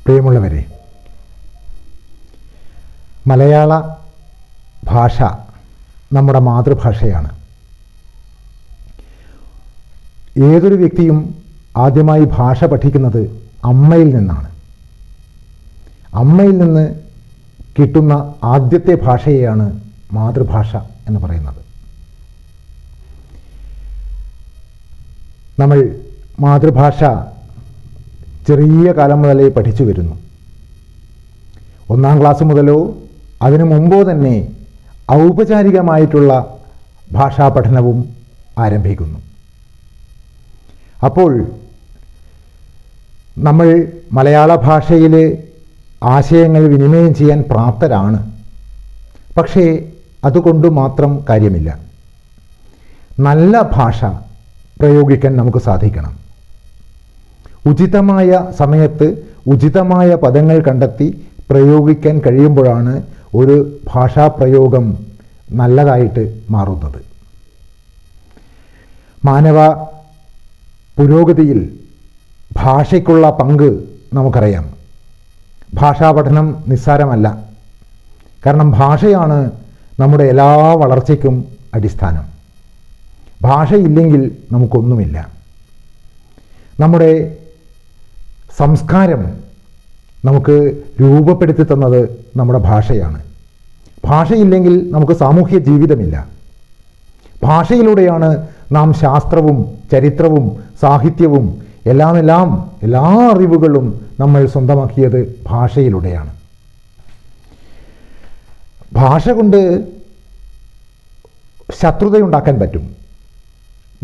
പ്രിയമുള്ളവരെ, മലയാള ഭാഷ നമ്മുടെ മാതൃഭാഷയാണ്. ഏതൊരു വ്യക്തിയും ആദ്യമായി ഭാഷ പഠിക്കുന്നത് അമ്മയിൽ നിന്നാണ്. അമ്മയിൽ നിന്ന് കിട്ടുന്ന ആദ്യത്തെ ഭാഷയെയാണ് മാതൃഭാഷ എന്ന് പറയുന്നത്. നമ്മൾ മാതൃഭാഷ ചെറിയ കാലം മുതലേ പഠിച്ചു വരുന്നു. 1-ാം ക്ലാസ് മുതലോ അതിനു മുമ്പോ തന്നെ ഔപചാരികമായിട്ടുള്ള ഭാഷാ പഠനവും ആരംഭിക്കുന്നു. അപ്പോൾ നമ്മൾ മലയാള ഭാഷയിൽ ആശയങ്ങൾ വിനിമയം ചെയ്യാൻ പ്രാപ്തരാണ്. പക്ഷേ അതുകൊണ്ട് മാത്രം കാര്യമില്ല. നല്ല ഭാഷ പ്രയോഗിക്കാൻ നമുക്ക് സാധിക്കണം. ഉചിതമായ സമയത്ത് ഉചിതമായ പദങ്ങൾ കണ്ടെത്തി പ്രയോഗിക്കാൻ കഴിയുമ്പോഴാണ് ഒരു ഭാഷാപ്രയോഗം നല്ലതായിട്ട് മാറുന്നത്. മാനവ പുരോഗതിയിൽ ഭാഷയ്ക്കുള്ള പങ്ക് നമുക്കറിയാം. ഭാഷാ പഠനം നിസ്സാരമല്ല. കാരണം ഭാഷയാണ് നമ്മുടെ എല്ലാ വളർച്ചയ്ക്കും അടിസ്ഥാനം. ഭാഷയില്ലെങ്കിൽ നമുക്കൊന്നുമില്ല. നമ്മുടെ സംസ്കാരം നമുക്ക് രൂപപ്പെടുത്തി തന്നത് നമ്മുടെ ഭാഷയാണ്. ഭാഷയില്ലെങ്കിൽ നമുക്ക് സാമൂഹ്യ ജീവിതമില്ല. ഭാഷയിലൂടെയാണ് നാം ശാസ്ത്രവും ചരിത്രവും സാഹിത്യവും എല്ലാ അറിവുകളും നമ്മൾ സ്വന്തമാക്കിയത് ഭാഷയിലൂടെയാണ്. ഭാഷ കൊണ്ട് ശത്രുതയുണ്ടാക്കാൻ പറ്റും.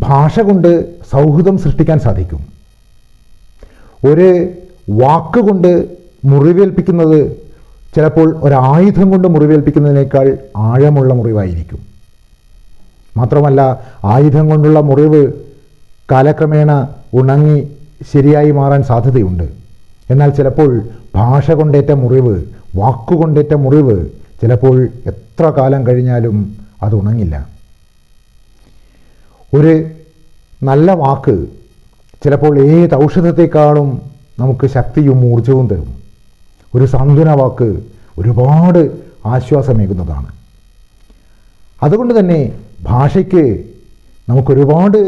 ഭാഷ കൊണ്ട് സൗഹൃദം സൃഷ്ടിക്കാൻ സാധിക്കും. ഒരു വാക്കുകൊണ്ട് മുറിവേൽപ്പിക്കുന്നത് ചിലപ്പോൾ ഒരായുധം കൊണ്ട് മുറിവേൽപ്പിക്കുന്നതിനേക്കാൾ ആഴമുള്ള മുറിവായിരിക്കും. മാത്രമല്ല, ആയുധം കൊണ്ടുള്ള മുറിവ് കാലക്രമേണ ഉണങ്ങി ശരിയായി മാറാൻ സാധ്യതയുണ്ട്. എന്നാൽ ചിലപ്പോൾ ഭാഷ കൊണ്ടേറ്റ മുറിവ്, വാക്കുകൊണ്ടേറ്റ മുറിവ് ചിലപ്പോൾ എത്ര കാലം കഴിഞ്ഞാലും അത് ഉണങ്ങില്ല. ഒരു നല്ല വാക്ക് ചിലപ്പോൾ ഏത് ഔഷധത്തെക്കാളും നമുക്ക് ശക്തിയും ഊർജവും തരും. ഒരു സാന്ത്വന വാക്ക് ഒരുപാട് ആശ്വാസമേകുന്നതാണ്. അതുകൊണ്ട് തന്നെ ഭാഷയ്ക്ക് നമുക്കൊരുപാട്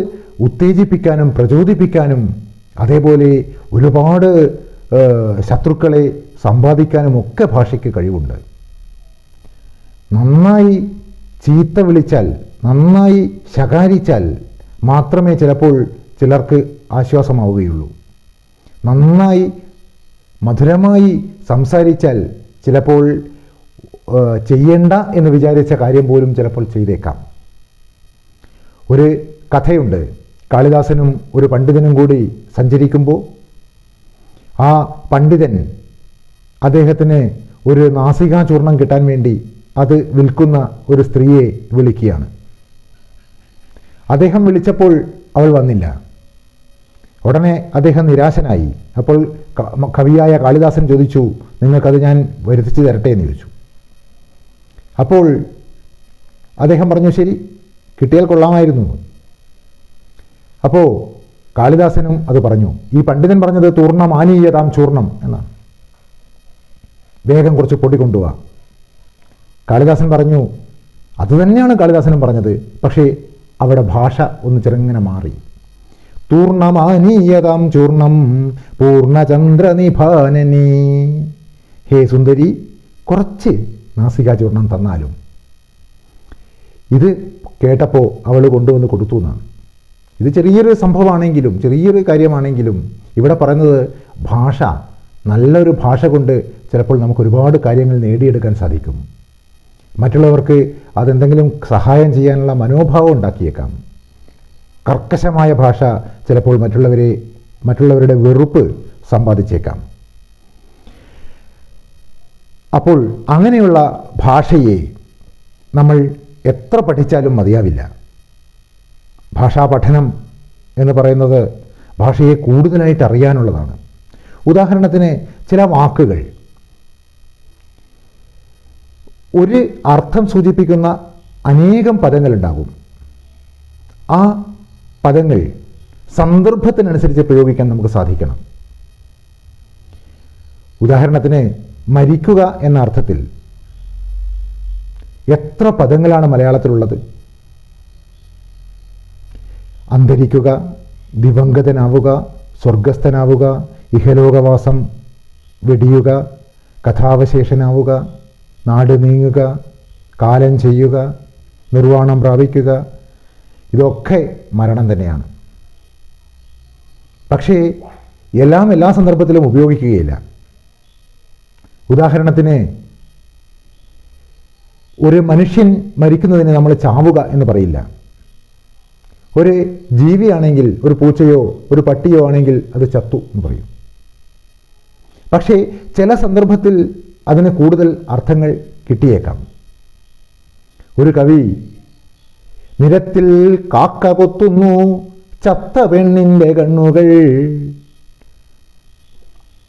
ഉത്തേജിപ്പിക്കാനും പ്രചോദിപ്പിക്കാനും അതേപോലെ ഒരുപാട് ശത്രുക്കളെ സമ്പാദിക്കാനും ഒക്കെ ഭാഷയ്ക്ക് കഴിവുണ്ട്. നന്നായി ചീത്ത വിളിച്ചാൽ, നന്നായി ശകാരിച്ചാൽ മാത്രമേ ചിലപ്പോൾ ചിലർക്ക് ആശ്വാസമാവുകയുള്ളൂ. നന്നായി മധുരമായി സംസാരിച്ചാൽ ചിലപ്പോൾ ചെയ്യേണ്ട എന്ന് വിചാരിച്ച കാര്യം പോലും ചിലപ്പോൾ ചെയ്തേക്കാം. ഒരു കഥയുണ്ട്. കാളിദാസനും ഒരു പണ്ഡിതനും കൂടി സഞ്ചരിക്കുമ്പോൾ ആ പണ്ഡിതൻ അദ്ദേഹത്തിന് ഒരു നാസികാചൂർണം കിട്ടാൻ വേണ്ടി അത് വിൽക്കുന്ന ഒരു സ്ത്രീയെ വിളിക്കുകയാണ്. അദ്ദേഹം വിളിച്ചപ്പോൾ അവൾ വന്നില്ല. ഉടനെ അദ്ദേഹം നിരാശനായി. അപ്പോൾ കവിയായ കാളിദാസൻ ചോദിച്ചു, നിങ്ങൾക്കത് ഞാൻ വരുത്തിച്ചു തരട്ടെ എന്ന് ചോദിച്ചു. അപ്പോൾ അദ്ദേഹം പറഞ്ഞു, ശരി, കിട്ടിയാൽ കൊള്ളാമായിരുന്നു. അപ്പോൾ കാളിദാസനും അത് പറഞ്ഞു. ഈ പണ്ഡിതൻ പറഞ്ഞത് തൂർണ്ണമാനീയതാം ചൂർണം എന്നാണ്. വേഗം കുറച്ച് പൊടി കൊണ്ടുപോവാ. കാളിദാസൻ പറഞ്ഞു, അതുതന്നെയാണ് കാളിദാസനും പറഞ്ഞത്. പക്ഷേ അവിടെ ഭാഷ ഒന്ന് ചെറുങ്ങനെ മാറി. തൂർണ്ണമാനീയതാം ചൂർണം പൂർണ്ണചന്ദ്രനിഭാനനി. ഹേ സുന്ദരി, കുറച്ച് നാസികാചൂർണം തന്നാലും. ഇത് കേട്ടപ്പോൾ അവൾ കൊണ്ടുവന്ന് കൊടുത്തു എന്നാണ്. ഇത് ചെറിയൊരു സംഭവമാണെങ്കിലും, ചെറിയൊരു കാര്യമാണെങ്കിലും ഇവിടെ പറയുന്നത് ഭാഷ, നല്ലൊരു ഭാഷ കൊണ്ട് ചിലപ്പോൾ നമുക്ക് ഒരുപാട് കാര്യങ്ങൾ നേടിയെടുക്കാൻ സാധിക്കും. മറ്റുള്ളവർക്ക് അതെന്തെങ്കിലും സഹായം ചെയ്യാനുള്ള മനോഭാവം ഉണ്ടാക്കിയേക്കാം. കർക്കശമായ ഭാഷ ചിലപ്പോൾ മറ്റുള്ളവരുടെ വെറുപ്പ് സമ്പാദിച്ചേക്കാം. അപ്പോൾ അങ്ങനെയുള്ള ഭാഷയെ നമ്മൾ എത്ര പഠിച്ചാലും മതിയാവില്ല. ഭാഷാ പഠനം എന്ന് പറയുന്നത് ഭാഷയെ കൂടുതലായിട്ട് അറിയാനുള്ളതാണ്. ഉദാഹരണത്തിന് ചില വാക്കുകൾ ഒരു അർത്ഥം സൂചിപ്പിക്കുന്ന അനേകം പദങ്ങളുണ്ടാകും. ആ പദങ്ങൾ സന്ദർഭത്തിനനുസരിച്ച് പ്രയോഗിക്കാൻ നമുക്ക് സാധിക്കണം. ഉദാഹരണത്തിന് മരിക്കുക എന്ന അർത്ഥത്തിൽ എത്ര പദങ്ങളാണ് മലയാളത്തിലുള്ളത്? അന്തരിക്കുക, ദിവംഗതനാവുക, സ്വർഗസ്ഥനാവുക, ഇഹലോകവാസം വെടിയുക, കഥാവശേഷനാവുക, നാട് നീങ്ങുക, കാലം ചെയ്യുക, നിർവ്വാണം പ്രാപിക്കുക. ഇതൊക്കെ മരണം തന്നെയാണ്. പക്ഷേ എല്ലാം എല്ലാ സന്ദർഭത്തിലും ഉപയോഗിക്കുകയില്ല. ഉദാഹരണത്തിന് ഒരു മനുഷ്യൻ മരിക്കുന്നതിന് നമ്മൾ ചാവുക എന്ന് പറയില്ല. ഒരു ജീവിയാണെങ്കിൽ, ഒരു പൂച്ചയോ ഒരു പട്ടിയോ ആണെങ്കിൽ അത് ചത്തു എന്ന് പറയും. പക്ഷേ ചില സന്ദർഭത്തിൽ അതിന് കൂടുതൽ അർത്ഥങ്ങൾ കിട്ടിയേക്കാം. ഒരു കവി നിരത്തിൽ കാക്ക കൊത്തുന്നു ചത്ത പെണ്ണിൻ്റെ കണ്ണുകൾ,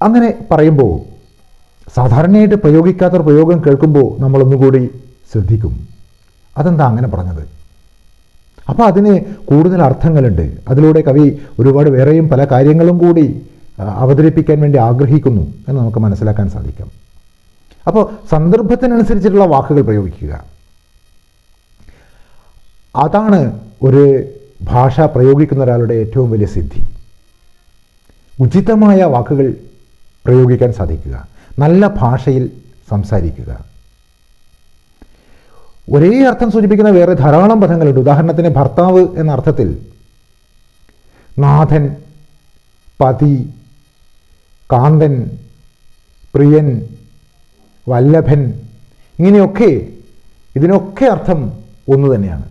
അങ്ങനെ പറയുമ്പോൾ സാധാരണയായിട്ട് പ്രയോഗിക്കാത്തൊരു പ്രയോഗം കേൾക്കുമ്പോൾ നമ്മളൊന്നുകൂടി ശ്രദ്ധിക്കും, അതെന്താ അങ്ങനെ പറഞ്ഞത്? അപ്പോൾ അതിന് കൂടുതൽ അർത്ഥങ്ങളുണ്ട്. അതിലൂടെ കവി ഒരുപാട് വേറെയും പല കാര്യങ്ങളും കൂടി അവതരിപ്പിക്കാൻ വേണ്ടി ആഗ്രഹിക്കുന്നു എന്ന് നമുക്ക് മനസ്സിലാക്കാൻ സാധിക്കും. അപ്പോൾ സന്ദർഭത്തിനനുസരിച്ചിട്ടുള്ള വാക്കുകൾ പ്രയോഗിക്കുക, അതാണ് ഒരു ഭാഷ പ്രയോഗിക്കുന്ന ഒരാളുടെ ഏറ്റവും വലിയ സിദ്ധി. ഉചിതമായ വാക്കുകൾ പ്രയോഗിക്കാൻ സാധിക്കുക, നല്ല ഭാഷയിൽ സംസാരിക്കുക. ഒരേ അർത്ഥം സൂചിപ്പിക്കുന്ന വേറെ ധാരാളം പദങ്ങളുണ്ട്. ഉദാഹരണത്തിന് ഭർത്താവ് എന്ന അർത്ഥത്തിൽ നാഥൻ, പതി, കാന്തൻ, പ്രിയൻ, വല്ലഭൻ, ഇങ്ങനെയൊക്കെ ഇതിനൊക്കെ അർത്ഥം ഒന്ന് തന്നെയാണ്.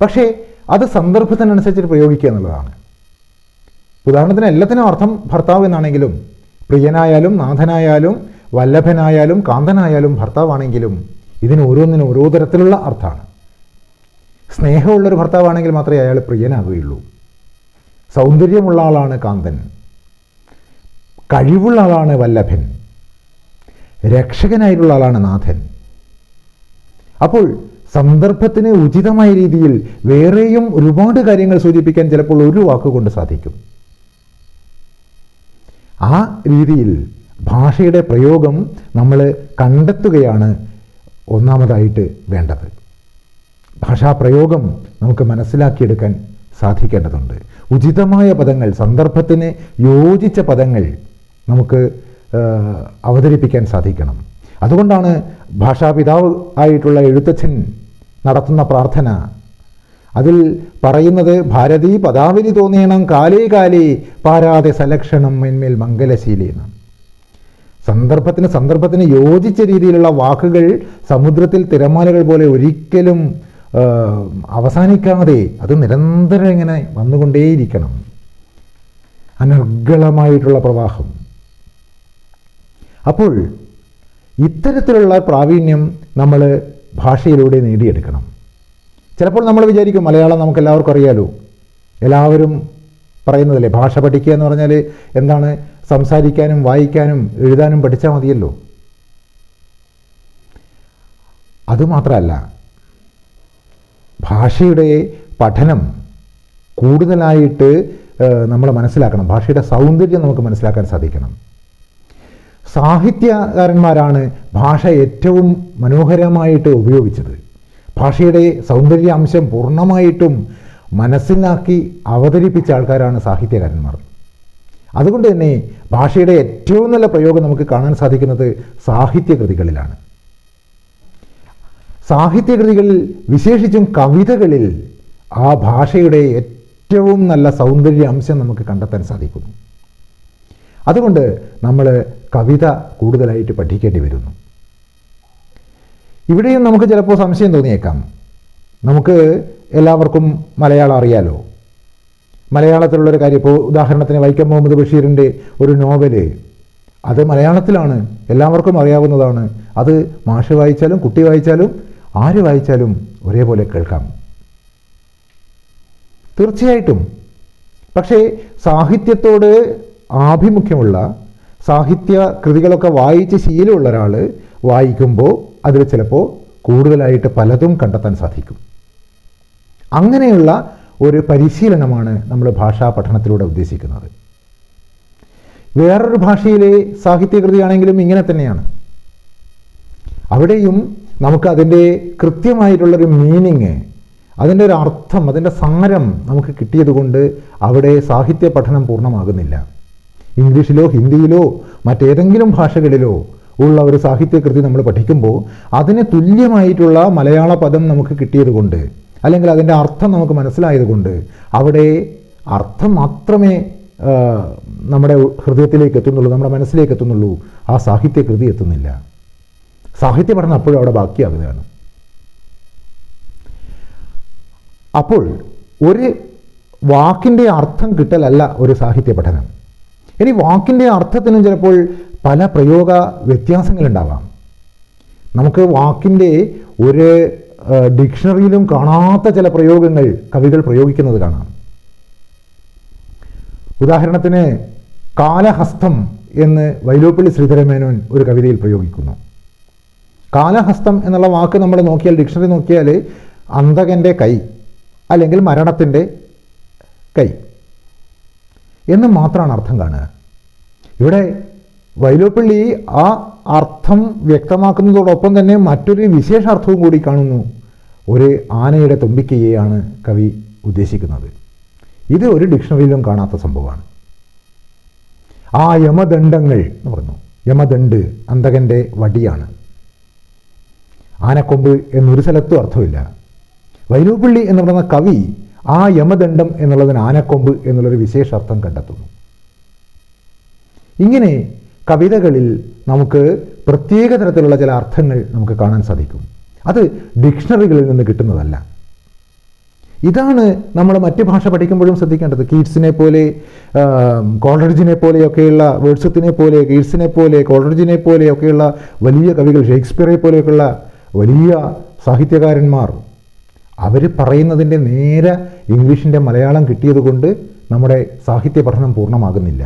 പക്ഷേ അത് സന്ദർഭത്തിനനുസരിച്ച് പ്രയോഗിക്കുക എന്നുള്ളതാണ്. ഉദാഹരണത്തിന് എല്ലാത്തിനും അർത്ഥം ഭർത്താവ് എന്നാണെങ്കിലും, പ്രിയനായാലും നാഥനായാലും വല്ലഭനായാലും കാന്തനായാലും ഭർത്താവാണെങ്കിലും ഇതിന് ഓരോന്നിനും ഓരോ തരത്തിലുള്ള അർത്ഥമാണ്. സ്നേഹമുള്ളൊരു ഭർത്താവാണെങ്കിൽ മാത്രമേ അയാൾ പ്രിയനാകുകയുള്ളൂ. സൗന്ദര്യമുള്ള ആളാണ് കാന്തൻ, കഴിവുള്ള ആളാണ് വല്ലഭൻ, രക്ഷകനായിട്ടുള്ള ആളാണ് നാഥൻ. അപ്പോൾ സന്ദർഭത്തിന് ഉചിതമായ രീതിയിൽ വേറെയും ഒരുപാട് കാര്യങ്ങൾ സൂചിപ്പിക്കാൻ ചിലപ്പോൾ ഒരു വാക്കുകൊണ്ട് സാധിക്കും. ആ രീതിയിൽ ഭാഷയുടെ പ്രയോഗം നമ്മൾ കണ്ടെത്തുകയാണ് ഒന്നാമതായിട്ട് വേണ്ടത്. ഭാഷാപ്രയോഗം നമുക്ക് മനസ്സിലാക്കിയെടുക്കാൻ സാധിക്കേണ്ടതുണ്ട്. ഉചിതമായ പദങ്ങൾ, സന്ദർഭത്തിന് യോജിച്ച പദങ്ങൾ നമുക്ക് അവതരിപ്പിക്കാൻ സാധിക്കണം. അതുകൊണ്ടാണ് ഭാഷാപിതാവ് ആയിട്ടുള്ള എഴുത്തച്ഛൻ നടത്തുന്ന പ്രാർത്ഥന, അതിൽ പറയുന്നത് ഭാരതീ പദാവലി തോന്നിയണം കാലേ കാലേ പാരാതെ സലക്ഷണം മേന്മേൽ മംഗലശീലി എന്നാണ്. സന്ദർഭത്തിന് യോജിച്ച രീതിയിലുള്ള വാക്കുകൾ സമുദ്രത്തിൽ തിരമാലകൾ പോലെ ഒരിക്കലും അവസാനിക്കാതെ അത് നിരന്തരം ഇങ്ങനെ വന്നുകൊണ്ടേയിരിക്കണം, അനർഗളമായിട്ടുള്ള പ്രവാഹം. അപ്പോൾ ഇത്തരത്തിലുള്ള പ്രാവീണ്യം നമ്മൾ ഭാഷയിലൂടെ നേടിയെടുക്കണം. ചിലപ്പോൾ നമ്മൾ വിചാരിക്കും മലയാളം നമുക്ക് എല്ലാവർക്കും അറിയാലോ, എല്ലാവരും പറയുന്നതല്ലേ ഭാഷ പഠിക്കുക എന്ന് പറഞ്ഞാൽ എന്താണ്, സംസാരിക്കാനും വായിക്കാനും എഴുതാനും പഠിച്ചാൽ മതിയല്ലോ. അതുമാത്രമല്ല, ഭാഷയുടെ പഠനം കൂടുതലായിട്ട് നമ്മൾ മനസ്സിലാക്കണം. ഭാഷയുടെ സൗന്ദര്യം നമുക്ക് മനസ്സിലാക്കാൻ സാധിക്കണം. സാഹിത്യകാരന്മാരാണ് ഭാഷ ഏറ്റവും മനോഹരമായിട്ട് ഉപയോഗിച്ചത്. ഭാഷയുടെ സൗന്ദര്യ അംശം പൂർണ്ണമായിട്ടും മനസ്സിലാക്കി അവതരിപ്പിച്ച ആൾക്കാരാണ് സാഹിത്യകാരന്മാർ. അതുകൊണ്ട് തന്നെ ഭാഷയുടെ ഏറ്റവും നല്ല പ്രയോഗം നമുക്ക് കാണാൻ സാധിക്കുന്നത് സാഹിത്യകൃതികളിലാണ്. സാഹിത്യകൃതികളിൽ, വിശേഷിച്ചും കവിതകളിൽ, ആ ഭാഷയുടെ ഏറ്റവും നല്ല സൗന്ദര്യ അംശം നമുക്ക് കണ്ടെത്താൻ സാധിക്കുന്നു. അതുകൊണ്ട് നമ്മൾ കവിത കൂടുതലായിട്ട് പഠിക്കേണ്ടി വരുന്നു. ഇവിടെയും നമുക്ക് ചിലപ്പോൾ സംശയം തോന്നിയേക്കാം. നമുക്ക് എല്ലാവർക്കും മലയാളം അറിയാലോ. മലയാളത്തിലുള്ളൊരു കാര്യം, ഇപ്പോൾ ഉദാഹരണത്തിന് വൈക്കം മുഹമ്മദ് ബഷീറിൻ്റെ ഒരു നോവല്, അത് മലയാളത്തിലാണ്, എല്ലാവർക്കും അറിയാവുന്നതാണ്. അത് മാഷ് വായിച്ചാലും കുട്ടി വായിച്ചാലും ആര് വായിച്ചാലും ഒരേപോലെ കേൾക്കാം, തീർച്ചയായിട്ടും. പക്ഷേ സാഹിത്യത്തോട് ആഭിമുഖ്യമുള്ള, സാഹിത്യ കൃതികളൊക്കെ വായിച്ച് ശീലമുള്ള ഒരാൾ വായിക്കുമ്പോൾ അതിൽ ചിലപ്പോൾ കൂടുതലായിട്ട് പലതും കണ്ടെത്താൻ സാധിക്കും. അങ്ങനെയുള്ള ഒരു പരിശീലനമാണ് നമ്മൾ ഭാഷാ പഠനത്തിലൂടെ ഉദ്ദേശിക്കുന്നത്. വേറൊരു ഭാഷയിലെ സാഹിത്യകൃതിയാണെങ്കിലും ഇങ്ങനെ തന്നെയാണ്. അവിടെയും നമുക്ക് അതിൻ്റെ കൃത്യമായിട്ടുള്ളൊരു മീനിങ്, അതിൻ്റെ ഒരു അർത്ഥം, അതിൻ്റെ സാരം നമുക്ക് കിട്ടിയതുകൊണ്ട് അവിടെ സാഹിത്യ പഠനം പൂർണ്ണമാകുന്നില്ല. ഇംഗ്ലീഷിലോ ഹിന്ദിയിലോ മറ്റേതെങ്കിലും ഭാഷകളിലോ ഉള്ള ഒരു സാഹിത്യകൃതി നമ്മൾ പഠിക്കുമ്പോൾ അതിന് തുല്യമായിട്ടുള്ള മലയാള പദം നമുക്ക് കിട്ടിയതുകൊണ്ട്, അല്ലെങ്കിൽ അതിൻ്റെ അർത്ഥം നമുക്ക് മനസ്സിലായതുകൊണ്ട് അവിടെ അർത്ഥം മാത്രമേ നമ്മുടെ ഹൃദയത്തിലേക്ക് എത്തുന്നുള്ളൂ, നമ്മുടെ മനസ്സിലേക്ക് എത്തുന്നുള്ളൂ. ആ സാഹിത്യകൃതി എത്തുന്നില്ല. സാഹിത്യ പഠനം അപ്പോഴും അവിടെ ബാക്കിയാകുകയാണ്. അപ്പോൾ ഒരു വാക്കിൻ്റെ അർത്ഥം കിട്ടലല്ല ഒരു സാഹിത്യ പഠനം. ഇനി വാക്കിൻ്റെ അർത്ഥത്തിനും ചിലപ്പോൾ പല പ്രയോഗ വ്യത്യാസങ്ങളുണ്ടാവാം. നമുക്ക് വാക്കിൻ്റെ ഒരു ഡിക്ഷണറിയിലും കാണാത്ത ചില പ്രയോഗങ്ങൾ കവികൾ പ്രയോഗിക്കുന്നത് കാണാം. ഉദാഹരണത്തിന് കാലഹസ്തം എന്ന് വൈലോപ്പിള്ളി ശ്രീധരമേനോൻ ഒരു കവിതയിൽ പ്രയോഗിക്കുന്നു. കാലഹസ്തം എന്നുള്ള വാക്ക് നമ്മൾ നോക്കിയാൽ, ഡിക്ഷണറി നോക്കിയാൽ അന്തകൻ്റെ കൈ അല്ലെങ്കിൽ മരണത്തിൻ്റെ കൈ എന്ന് മാത്രമാണ് അർത്ഥം കാണുക. ഇവിടെ വൈലോപ്പിള്ളി ആ അർത്ഥം വ്യക്തമാക്കുന്നതോടൊപ്പം തന്നെ മറ്റൊരു വിശേഷാർത്ഥവും കൂടി കാണുന്നു. ഒരു ആനയുടെ തുമ്പിക്കൈയെയാണ് കവി ഉദ്ദേശിക്കുന്നത്. ഇത് ഒരു ഡിക്ഷണറിയിലും കാണാത്ത സംഭവമാണ്. ആ യമദണ്ഡങ്ങൾ എന്ന് പറഞ്ഞു. യമദണ്ഡ് അന്തകൻ്റെ വടിയാണ്. ആനക്കൊമ്പ് എന്നൊരു സ്ഥലത്തും അർത്ഥമില്ല. വൈലോപ്പിള്ളി എന്ന് പറയുന്ന കവി ആ യമദണ്ഡം എന്നുള്ളതിന് ആനക്കൊമ്പ് എന്നുള്ളൊരു വിശേഷാർത്ഥം കണ്ടെത്തുന്നു. ഇങ്ങനെ കവിതകളിൽ നമുക്ക് പ്രത്യേക തരത്തിലുള്ള ചില അർത്ഥങ്ങൾ നമുക്ക് കാണാൻ സാധിക്കും. അത് ഡിക്ഷണറികളിൽ നിന്ന് കിട്ടുന്നതല്ല. ഇതാണ് നമ്മൾ മറ്റ് ഭാഷ പഠിക്കുമ്പോഴും ശ്രദ്ധിക്കേണ്ടത്. കീറ്റ്സിനെ പോലെ, കോളറിഡ്ജിനെ പോലെയൊക്കെയുള്ള, വേർഡ്സ്വർത്തിനെ പോലെ, കീറ്റ്സിനെ പോലെ, കോളറിഡ്ജിനെ പോലെയൊക്കെയുള്ള വലിയ കവികൾ, ഷേക്സ്പിയറെ പോലെയൊക്കെയുള്ള വലിയ സാഹിത്യകാരന്മാർ, അവർ പറയുന്നതിൻ്റെ നേരെ ഇംഗ്ലീഷിൻ്റെ മലയാളം കിട്ടിയതുകൊണ്ട് നമ്മുടെ സാഹിത്യ പഠനം പൂർണ്ണമാകുന്നില്ല.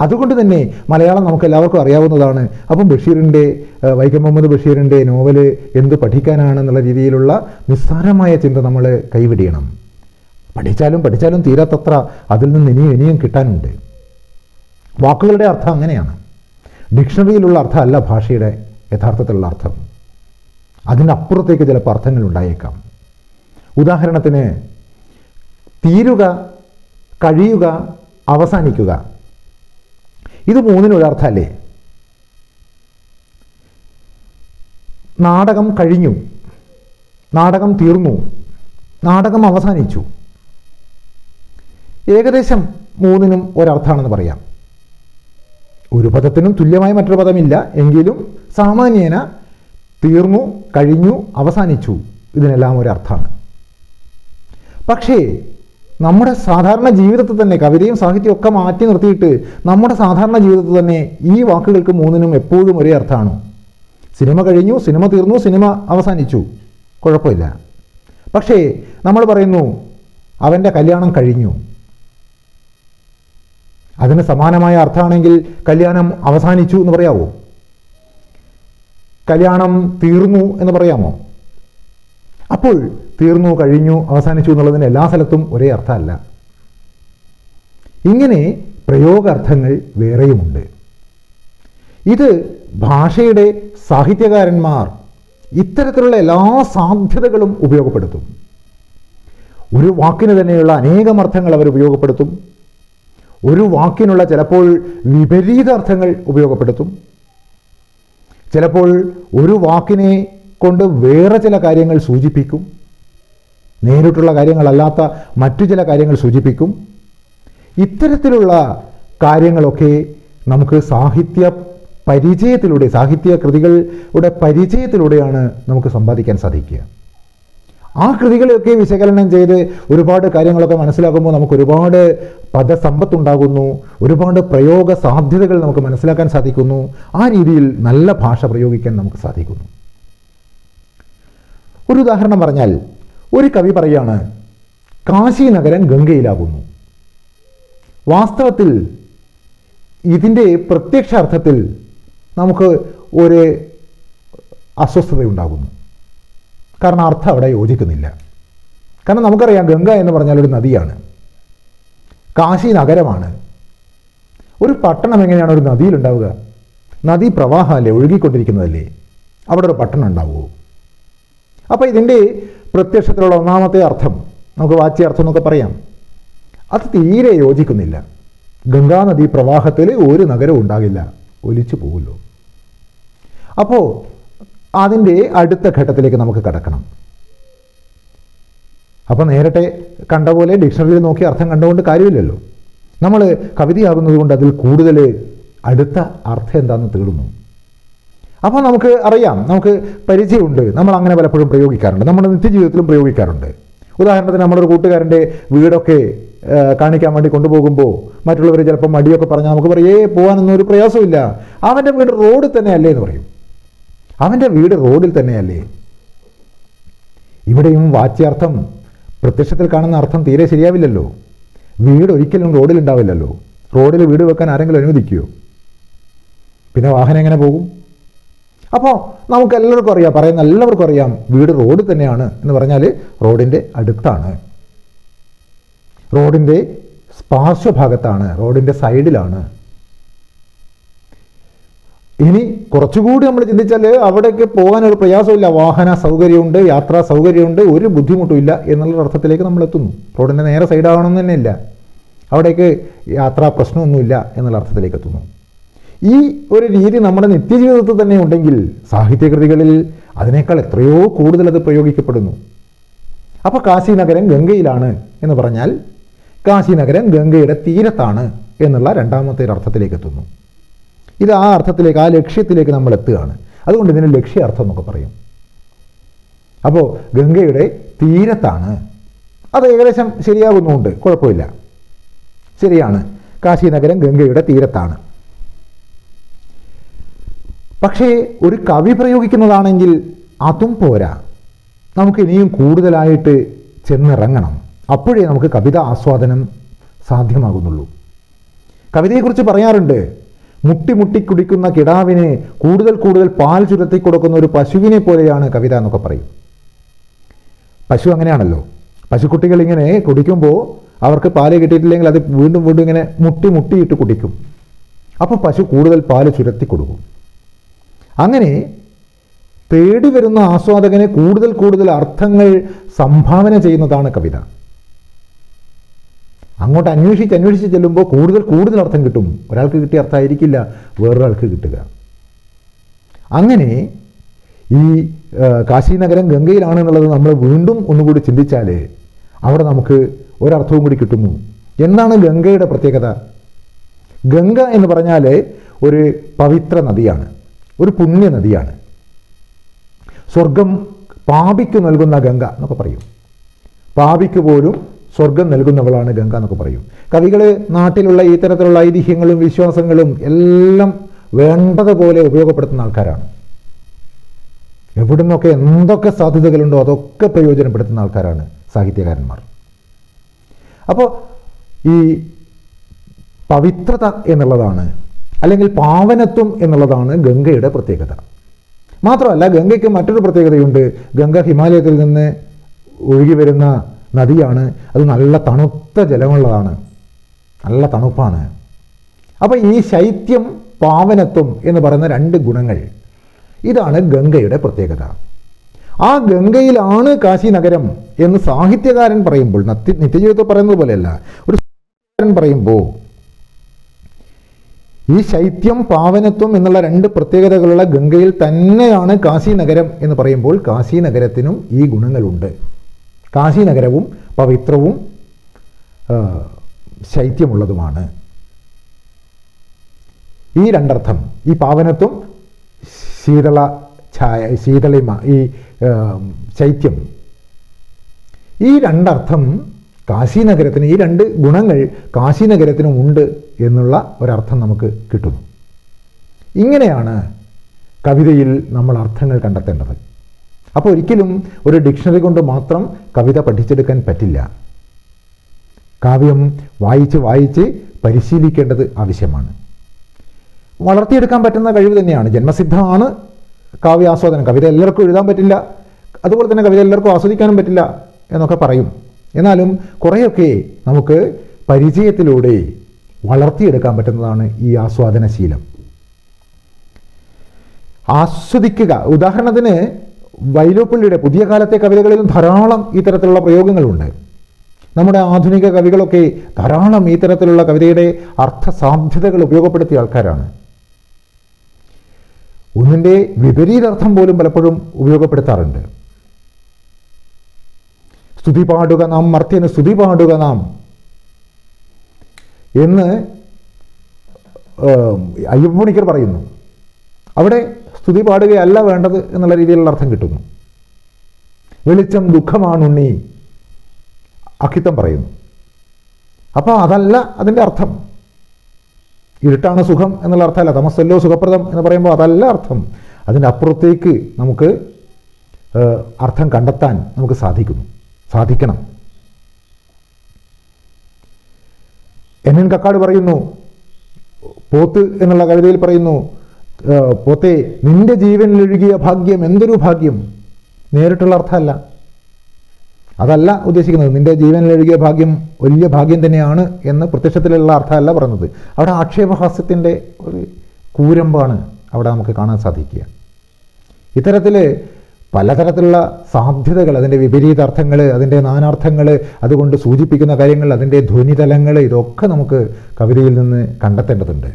അതുകൊണ്ട് തന്നെ മലയാളം നമുക്ക് എല്ലാവർക്കും അറിയാവുന്നതാണ്. അപ്പം ബഷീറിൻ്റെ, വൈക്കം മുഹമ്മദ് ബഷീറിൻ്റെ നോവൽ എന്ത് പഠിക്കാനാണെന്നുള്ള രീതിയിലുള്ള നിസ്സാരമായ ചിന്ത നമ്മൾ കൈവിടിയണം. പഠിച്ചാലും തീരാത്തത്ര അതിൽ നിന്ന് ഇനിയും കിട്ടാനുണ്ട്. വാക്കുകളുടെ അർത്ഥം അങ്ങനെയാണ്. ഡിക്ഷണറിയിലുള്ള അർത്ഥമല്ല ഭാഷയുടെ യഥാർത്ഥത്തിലുള്ള അർത്ഥം. അതിനപ്പുറത്തേക്ക് ചിലപ്പോൾ അർത്ഥങ്ങൾ ഉണ്ടായേക്കാം. ഉദാഹരണത്തിന് തീരുക, കഴിയുക, അവസാനിക്കുക, ഇത് മൂന്നിനൊരർത്ഥമല്ലേ? നാടകം കഴിഞ്ഞു, നാടകം തീർന്നു, നാടകം അവസാനിച്ചു. ഏകദേശം മൂന്നിനും ഒരർത്ഥമാണെന്ന് പറയാം. ഒരു പദത്തിനും തുല്യമായ മറ്റൊരു പദമില്ല, എങ്കിലും സാമാന്യേന തീർന്നു, കഴിഞ്ഞു, അവസാനിച്ചു, ഇതിനെല്ലാം ഒരർത്ഥമാണ്. പക്ഷേ നമ്മുടെ സാധാരണ ജീവിതത്തിൽ തന്നെ, കവിതയും സാഹിത്യവും ഒക്കെ മാറ്റി നിർത്തിയിട്ട് നമ്മുടെ സാധാരണ ജീവിതത്തിൽ തന്നെ ഈ വാക്കുകൾക്ക് മൂന്നിനും എപ്പോഴും ഒരേ അർത്ഥമാണ്. സിനിമ കഴിഞ്ഞു, സിനിമ തീർന്നു, സിനിമ അവസാനിച്ചു, കുഴപ്പമില്ല. പക്ഷേ നമ്മൾ പറയുന്നു അവൻ്റെ കല്യാണം കഴിഞ്ഞു. അതിന് സമാനമായ അർത്ഥമാണെങ്കിൽ കല്യാണം അവസാനിച്ചു എന്ന് പറയാമോ? കല്യാണം തീർന്നു എന്ന് പറയാമോ? അപ്പോൾ തീർന്നു, കഴിഞ്ഞു, അവസാനിച്ചു എന്നുള്ളതിന് എല്ലാ സ്ഥലത്തും ഒരേ അർത്ഥമല്ല. ഇങ്ങനെ പ്രയോഗാർത്ഥങ്ങൾ വേറെയുമുണ്ട്. ഇത് ഭാഷയുടെ സാഹിത്യകാരന്മാർ ഇത്തരത്തിലുള്ള എല്ലാ സാധ്യതകളും ഉപയോഗപ്പെടുത്തും. ഒരു വാക്കിന് തന്നെയുള്ള അനേകം അർത്ഥങ്ങൾ അവർ ഉപയോഗപ്പെടുത്തും. ഒരു വാക്കിനുള്ള ചിലപ്പോൾ വിപരീത അർത്ഥങ്ങൾ ഉപയോഗപ്പെടുത്തും. ചിലപ്പോൾ ഒരു വാക്കിനെ കൊണ്ട് വേറെ ചില കാര്യങ്ങൾ സൂചിപ്പിക്കും. നേരിട്ടുള്ള കാര്യങ്ങളല്ലാത്ത മറ്റു ചില കാര്യങ്ങൾ സൂചിപ്പിക്കും. ഇത്തരത്തിലുള്ള കാര്യങ്ങളൊക്കെ നമുക്ക് സാഹിത്യ പരിചയത്തിലൂടെ, സാഹിത്യ കൃതികളുടെ പരിചയത്തിലൂടെയാണ് നമുക്ക് സമ്പാദിക്കാൻ സാധിക്കുക. ആ കൃതികളെയൊക്കെ വിശകലനം ചെയ്ത് ഒരുപാട് കാര്യങ്ങളൊക്കെ മനസ്സിലാക്കുമ്പോൾ നമുക്ക് ഒരുപാട് പദസമ്പത്തുണ്ടാകുന്നു, ഒരുപാട് പ്രയോഗ സാധ്യതകൾ നമുക്ക് മനസ്സിലാക്കാൻ സാധിക്കുന്നു. ആ രീതിയിൽ നല്ല ഭാഷ പ്രയോഗിക്കാൻ നമുക്ക് സാധിക്കുന്നു. ഒരു ഉദാഹരണം പറഞ്ഞാൽ, ഒരു കവി പറയാണ് കാശി നഗരൻ ഗംഗയിലാകുന്നു. വാസ്തവത്തിൽ ഇതിൻ്റെ പ്രത്യക്ഷാർത്ഥത്തിൽ നമുക്ക് ഒരു അസ്വസ്ഥതയുണ്ടാകുന്നു. കാരണം അർത്ഥം അവിടെ യോജിക്കുന്നില്ല. കാരണം നമുക്കറിയാം ഗംഗ എന്ന് പറഞ്ഞാൽ ഒരു നദിയാണ്, കാശി നഗരമാണ്. ഒരു പട്ടണം എങ്ങനെയാണ് ഒരു നദിയിലുണ്ടാവുക? നദീ പ്രവാഹമല്ലേ, ഒഴുകിക്കൊണ്ടിരിക്കുന്നതല്ലേ, അവിടെ ഒരു പട്ടണം ഉണ്ടാവുമോ? അപ്പോൾ ഇതിൻ്റെ പ്രത്യക്ഷത്തിലുള്ള ഒന്നാമത്തെ അർത്ഥം, നമുക്ക് വാച്യാർത്ഥം എന്നൊക്കെ പറയാം, അത് തീരെ യോജിക്കുന്നില്ല. ഗംഗാനദീ പ്രവാഹത്തിൽ ഒരു നഗരവും ഉണ്ടാകില്ല, ഒലിച്ചു പോകുമല്ലോ. അപ്പോൾ അതിൻ്റെ അടുത്ത ഘട്ടത്തിലേക്ക് നമുക്ക് കടക്കണം. അപ്പോൾ നേരത്തെ കണ്ട പോലെ ഡിക്ഷണറിയിൽ നോക്കി അർത്ഥം കണ്ടുകൊണ്ട് കാര്യമില്ലല്ലോ. നമ്മൾ കവിതയാകുന്നത് കൊണ്ട് അതിൽ കൂടുതൽ അടുത്ത അർത്ഥം എന്താണെന്ന് തേടുന്നു. അപ്പോൾ നമുക്ക് അറിയാം, നമുക്ക് പരിചയമുണ്ട്, നമ്മൾ അങ്ങനെ പലപ്പോഴും പ്രയോഗിക്കാറുണ്ട്, നമ്മുടെ നിത്യജീവിതത്തിലും പ്രയോഗിക്കാറുണ്ട്. ഉദാഹരണത്തിന് നമ്മളൊരു കൂട്ടുകാരൻ്റെ വീടൊക്കെ കാണിക്കാൻ വേണ്ടി കൊണ്ടുപോകുമ്പോൾ മറ്റുള്ളവർ ചിലപ്പോൾ മടിയൊക്കെ പറഞ്ഞാൽ നമുക്ക് പറയും, പോകാനൊന്നും ഒരു പ്രയാസമില്ല, അവൻ്റെ വീട് റോഡിൽ തന്നെയല്ലേ എന്ന് പറയും. അവൻ്റെ വീട് റോഡിൽ തന്നെയല്ലേ. ഇവിടെയും വാച്യാർത്ഥം പ്രത്യക്ഷത്തിൽ കാണുന്ന അർത്ഥം തീരെ ശരിയാവില്ലല്ലോ. വീട് ഒരിക്കലും റോഡിലുണ്ടാവില്ലല്ലോ. റോഡിൽ വീട് വെക്കാൻ ആരെങ്കിലും അനുവദിക്കുമോ? പിന്നെ വാഹനം എങ്ങനെ പോകും? അപ്പോൾ നമുക്കെല്ലാവർക്കും അറിയാം, പറയുന്ന എല്ലാവർക്കും അറിയാം, വീട് റോഡിൽ തന്നെയാണ് എന്ന് പറഞ്ഞാൽ റോഡിൻ്റെ അടുത്താണ്, റോഡിൻ്റെ പാർശ്വഭാഗത്താണ്, റോഡിൻ്റെ സൈഡിലാണ്. ഇനി കുറച്ചുകൂടി നമ്മൾ ചിന്തിച്ചാൽ അവിടേക്ക് പോകാനൊരു പ്രയാസമില്ല, വാഹന സൗകര്യമുണ്ട്, യാത്രാ സൗകര്യമുണ്ട്, ഒരു ബുദ്ധിമുട്ടുമില്ല എന്നുള്ള അർത്ഥത്തിലേക്ക് നമ്മൾ എത്തുന്നു. റോഡിൻ്റെ നേരെ സൈഡാകണമെന്ന് തന്നെയില്ല, അവിടേക്ക് യാത്രാ പ്രശ്നമൊന്നുമില്ല എന്നുള്ള അർത്ഥത്തിലേക്ക് എത്തുന്നു. ഈ ഒരു രീതി നമ്മുടെ നിത്യജീവിതത്തിൽ തന്നെ ഉണ്ടെങ്കിൽ സാഹിത്യകൃതികളിൽ അതിനേക്കാൾ എത്രയോ കൂടുതൽ അത് പ്രയോഗിക്കപ്പെടുന്നു. അപ്പോൾ കാശി നഗരം ഗംഗയിലാണ് എന്ന് പറഞ്ഞാൽ കാശി നഗരം ഗംഗയുടെ തീരത്താണ് എന്നുള്ള രണ്ടാമത്തെ ഒരു അർത്ഥത്തിലേക്ക് എത്തുന്നു. ഇത് ആ അർത്ഥത്തിലേക്ക്, ആ ലക്ഷ്യത്തിലേക്ക് നമ്മൾ എത്തുകയാണ്. അതുകൊണ്ട് ഇതിന് ലക്ഷ്യാർത്ഥം എന്നൊക്കെ പറയും. അപ്പോൾ ഗംഗയുടെ തീരത്താണ്, അത് ഏകദേശം ശരിയാകുന്നുമുണ്ട്, കുഴപ്പമില്ല, ശരിയാണ്. കാശി നഗരം ഗംഗയുടെ തീരത്താണ്. പക്ഷേ ഒരു കവി പ്രയോഗിക്കുന്നതാണെങ്കിൽ അതും പോരാ, നമുക്ക് ഇനിയും കൂടുതലായിട്ട് ചെന്നിറങ്ങണം. അപ്പോഴേ നമുക്ക് കവിത ആസ്വാദനം സാധ്യമാകുന്നുള്ളൂ. കവിതയെക്കുറിച്ച് പറയാറുണ്ട്, മുട്ടി മുട്ടി കുടിക്കുന്ന കിടാവിന് കൂടുതൽ കൂടുതൽ പാൽ ചുരത്തി കൊടുക്കുന്ന ഒരു പശുവിനെ പോലെയാണ് കവിത എന്നൊക്കെ പറയും. പശു അങ്ങനെയാണല്ലോ, പശുക്കുട്ടികൾ ഇങ്ങനെ കുടിക്കുമ്പോൾ അവർക്ക് പാല് കിട്ടിയിട്ടില്ലെങ്കിൽ അത് വീണ്ടും വീണ്ടും ഇങ്ങനെ മുട്ടി മുട്ടിയിട്ട് കുടിക്കും. അപ്പോൾ പശു കൂടുതൽ പാല് ചുരത്തി കൊടുക്കും. അങ്ങനെ തേടി വരുന്ന ആസ്വാദകനെ കൂടുതൽ കൂടുതൽ അർത്ഥങ്ങൾ സംഭാവന ചെയ്യുന്നതാണ് കവിത. അങ്ങോട്ട് അന്വേഷിച്ച് ചെല്ലുമ്പോൾ കൂടുതൽ കൂടുതൽ അർത്ഥം കിട്ടും. ഒരാൾക്ക് കിട്ടിയ അർത്ഥമായിരിക്കില്ല വേറൊരാൾക്ക് കിട്ടുക. അങ്ങനെ ഈ കാശി നഗരം ഗംഗയിലാണെന്നുള്ളത് നമ്മൾ വീണ്ടും ഒന്നുകൂടി ചിന്തിച്ചാൽ അവിടെ നമുക്ക് ഒരർത്ഥവും കൂടി കിട്ടുന്നു. എന്താണ് ഗംഗയുടെ പ്രത്യേകത? ഗംഗ എന്ന് പറഞ്ഞാൽ ഒരു പവിത്ര നദിയാണ്, ഒരു പുണ്യ നദിയാണ്. സ്വർഗം പാപിക്ക് നൽകുന്ന ഗംഗ എന്നൊക്കെ പറയും. പാപിക്ക് പോലും സ്വർഗം നൽകുന്നവളാണ് ഗംഗ എന്നൊക്കെ പറയും. കവികൾ നാട്ടിലുള്ള ഈ തരത്തിലുള്ള ഐതിഹ്യങ്ങളും വിശ്വാസങ്ങളും എല്ലാം വേണ്ടതുപോലെ ഉപയോഗപ്പെടുത്തുന്ന ആൾക്കാരാണ്. എവിടുന്നൊക്കെ എന്തൊക്കെ സാധ്യതകളുണ്ടോ അതൊക്കെ പ്രയോജനപ്പെടുത്തുന്ന ആൾക്കാരാണ് സാഹിത്യകാരന്മാർ. അപ്പോൾ ഈ പവിത്രത എന്നുള്ളതാണ്, അല്ലെങ്കിൽ പാവനത്വം എന്നുള്ളതാണ് ഗംഗയുടെ പ്രത്യേകത. മാത്രമല്ല ഗംഗയ്ക്ക് മറ്റൊരു പ്രത്യേകതയുണ്ട്. ഗംഗ ഹിമാലയത്തിൽ നിന്ന് ഒഴുകി വരുന്ന നദിയാണ്. അത് നല്ല തണുത്ത ജലമുള്ളതാണ്, നല്ല തണുപ്പാണ്. അപ്പോൾ ഈ ശൈത്യം, പാവനത്വം എന്ന് പറയുന്ന രണ്ട് ഗുണങ്ങൾ, ഇതാണ് ഗംഗയുടെ പ്രത്യേകത. ആ ഗംഗയിലാണ് കാശി നഗരം എന്ന് സാഹിത്യകാരൻ പറയുമ്പോൾ, നിത്യജീവിതത്തിൽ പറയുന്നത് പോലെയല്ല, ഒരു സാഹിത്യകാരൻ പറയുമ്പോൾ ഈ ശൈത്യം, പാവനത്വം എന്നുള്ള രണ്ട് പ്രത്യേകതകളുള്ള ഗംഗയിൽ തന്നെയാണ് കാശി നഗരം എന്ന് പറയുമ്പോൾ കാശി നഗരത്തിനും ഈ ഗുണങ്ങളുണ്ട്. കാശി നഗരവും പവിത്രവും ശൈത്യമുള്ളതുമാണ്. ഈ രണ്ടർത്ഥം, ഈ പാവനത്വം, ശീതളിമ, ഈ ശൈത്യം, ഈ രണ്ടർത്ഥം കാശി നഗരത്തിന്, ഈ രണ്ട് ഗുണങ്ങൾ കാശി നഗരത്തിനും ഉണ്ട് എന്നുള്ള ഒരർത്ഥം നമുക്ക് കിട്ടുന്നു. ഇങ്ങനെയാണ് കവിതയിൽ നമ്മൾ അർത്ഥങ്ങൾ കണ്ടെത്തേണ്ടത്. അപ്പോൾ ഒരിക്കലും ഒരു ഡിക്ഷണറി കൊണ്ട് മാത്രം കവിത പഠിച്ചെടുക്കാൻ പറ്റില്ല. കാവ്യം വായിച്ച് വായിച്ച് പരിശീലിക്കേണ്ടത് ആവശ്യമാണ്. വളർത്തിയെടുക്കാൻ പറ്റുന്ന കഴിവ് തന്നെയാണ്, ജന്മസിദ്ധമാണ് കാവ്യാസ്വാദനം. കവിത എല്ലാവർക്കും എഴുതാൻ പറ്റില്ല, അതുപോലെ തന്നെ കവിത എല്ലാവർക്കും ആസ്വദിക്കാനും പറ്റില്ല എന്നൊക്കെ പറയും. എന്നാലും കുറേയൊക്കെ നമുക്ക് പരിചയത്തിലൂടെ, വളർത്തിയെടുക്കാൻ പറ്റുന്നതാണ് ഈ ആസ്വാദനശീലം. ആസ്വദിക്കുക. ഉദാഹരണത്തിന് വൈലോപ്പിള്ളിയുടെ പുതിയ കാലത്തെ കവിതകളിലും ധാരാളം ഈ തരത്തിലുള്ള പ്രയോഗങ്ങളുണ്ട്. നമ്മുടെ ആധുനിക കവികളൊക്കെ ധാരാളം ഈ തരത്തിലുള്ള കവിതയുടെ അർത്ഥസാധ്യതകൾ ഉപയോഗപ്പെടുത്തിയ ആൾക്കാരാണ്. ഒന്നിൻ്റെ വിപരീതാർത്ഥം പോലും പലപ്പോഴും ഉപയോഗപ്പെടുത്താറുണ്ട്. സ്തുതി പാടുക നാം മർത്യന് സ്തുതി പാടുക നാം എന്ന് അയ്യപ്പണിക്കർ പറയുന്നു. അവിടെ സ്തുതി പാടുകയല്ല വേണ്ടത് എന്നുള്ള രീതിയിലുള്ള അർത്ഥം കിട്ടുന്നു. വെളിച്ചം ദുഃഖമാണുണ്ണി അക്കിത്തം പറയുന്നു. അപ്പോൾ അതല്ല അതിൻ്റെ അർത്ഥം. ഇരുട്ടാണ് സുഖം എന്നുള്ള അർത്ഥമല്ല, തമസ്സല്ലോ സുഖപ്രദം എന്ന് പറയുമ്പോൾ അതല്ല അർത്ഥം. അതിൻ്റെ അപ്പുറത്തേക്ക് നമുക്ക് അർത്ഥം കണ്ടെത്താൻ നമുക്ക് സാധിക്കണം. എൻ കക്കാട് പറയുന്നു, പോത്ത് എന്നുള്ള കവിതയിൽ പറയുന്നു, പോത്തെ നിന്റെ ജീവനിലൊഴുകിയ ഭാഗ്യം എന്തൊരു ഭാഗ്യം. നേരിട്ടുള്ള അർത്ഥമല്ല, അതല്ല ഉദ്ദേശിക്കുന്നത്. നിന്റെ ജീവനിലൊഴുകിയ ഭാഗ്യം വലിയ ഭാഗ്യം തന്നെയാണ് എന്ന് പ്രത്യക്ഷത്തിലുള്ള അർത്ഥമല്ല പറയുന്നത്. അവിടെ ആക്ഷേപഹാസ്യത്തിൻ്റെ ഒരു കൂരമ്പാണ് അവിടെ നമുക്ക് കാണാൻ സാധിക്കുക. ഇത്തരത്തിൽ പലതരത്തിലുള്ള സാധ്യതകൾ, അതിൻ്റെ വിപരീതാർത്ഥങ്ങൾ, അതിൻ്റെ നാനാർത്ഥങ്ങൾ, അതുകൊണ്ട് സൂചിപ്പിക്കുന്ന കാര്യങ്ങൾ, അതിൻ്റെ ധ്വനിതലങ്ങൾ, ഇതൊക്കെ നമുക്ക് കവിതയിൽ നിന്ന് കണ്ടെത്തേണ്ടതുണ്ട്.